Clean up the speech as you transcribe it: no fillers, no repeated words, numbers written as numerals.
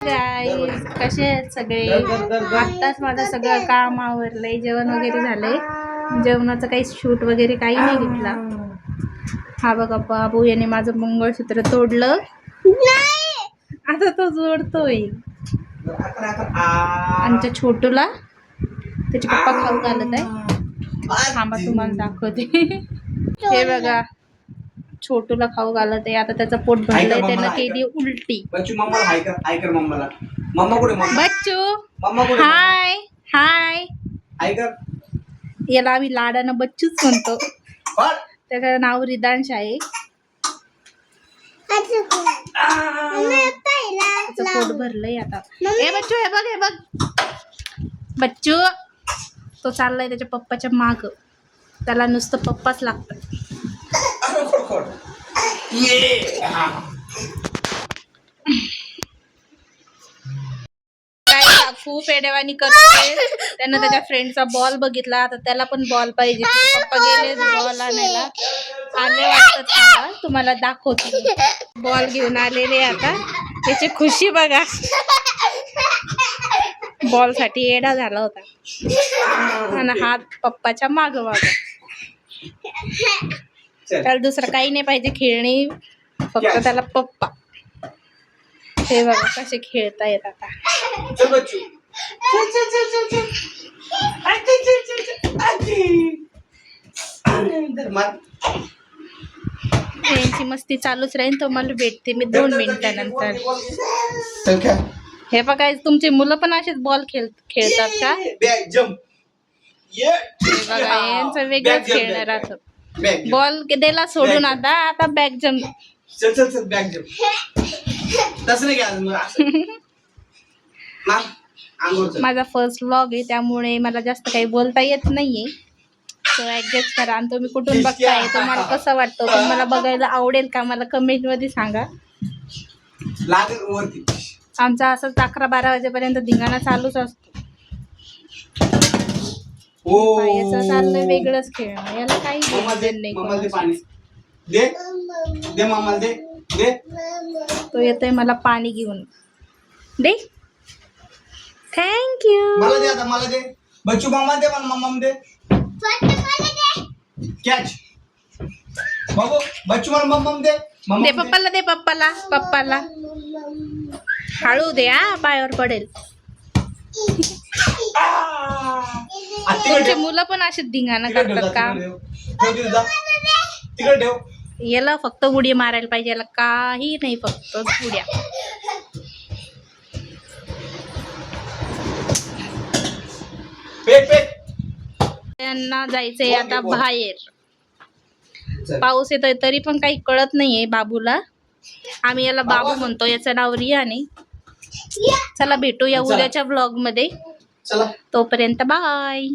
Guys कसे आहेत सगळे. आत्ताच माझं सगळं काम आवरलंय, जेवण वगैरे झालंय. जेवणाचं काही शूट वगैरे काही नाही घेतला. हा बघा बाबू याने माझं मंगळसूत्र तोडलं. आता तो जोडतोय. आमच्या छोटूला त्याचे पप्पा खाऊ घालत आहे. थांबा तुम्हाला दाखवते. हे बघा छोटूला खाऊ घालत आहे. आता त्याचं पोट भरलंय, त्यानं केली उलटी. बच्चू हाय हाय, याला आम्ही लाडानं बच्चूच म्हणतो. त्याचं नाव रिदांश आहे. त्याचं पोट भरलंय आता. हे बच्चू, हे बघ, हे बघ बच्चू. तो चाललाय त्याच्या पप्पाच्या माग. त्याला नुसतं पप्पाच लागतं. खूप एडेवानी करतोय. त्यानं त्याच्या फ्रेंडचा बॉल बघितला, आता त्याला पण बॉल पाहिजे. पप्पा गेले बॉल आणायला. आले वाटतं. थांबा तुम्हाला दाखवते. बॉल घेऊन आलेले आता. त्याची खुशी बघा. बॉल साठी एडा झाला होता. आणि हात पप्पाच्या माग बघा. त्याला दुसरं काही नाही पाहिजे खेळणी, फक्त त्याला पप्पा. हे बघा कसे खेळतायत आता. यांची मस्ती चालूच राहील. तो मला भेटते मी 2 मिनिटानंतर. हे बघा तुमची मुलं पण असेच बॉल खेळतात का? हे बघा यांचं वेगळंच खेळणं राहतं. बॉल दिला सोडून आता बॅक जम्प. माझा फर्स्ट व्लॉग आहे, त्यामुळे मला जास्त काही बोलता येत नाहीये. तो ऍडजस्ट करा. आणि तुम्ही कुठून बघताय, तुम्हाला कसं वाटतं, तुम्हाला बघायला आवडेल का, मला कमेंट मध्ये सांगा. आमचा असंच 11-12 वाजेपर्यंत धिंगाणा चालूच असतो. याचं चाललंय वेगळंच खेळणं. याला काही नाही. तो येतोय मला पाणी घेऊन. दे. थँक्यू. मला दे बच्चू. मम्मा दे, मम्मा दे. कॅच बाबू. बच्चू मला मम्मा दे. दे पप्पाला, दे पप्पाला. पप्पाला हळू दे, हा पायावर पडेल. तुमचे मुलं पण असे धिंगाणा करतात का? याला फक्त उडी मारायला पाहिजे. याला काही नाही, फक्त उड्या. त्यांना जायचंय आता बाहेर. पाऊस येतोय तरी पण काही कळत नाहीये बाबूला. आम्ही याला बाबू म्हणतो. याचं नाव रियान आहे. चला भेटूया उद्याच्या व्लॉग मध्ये. तोपर्यंत बाय.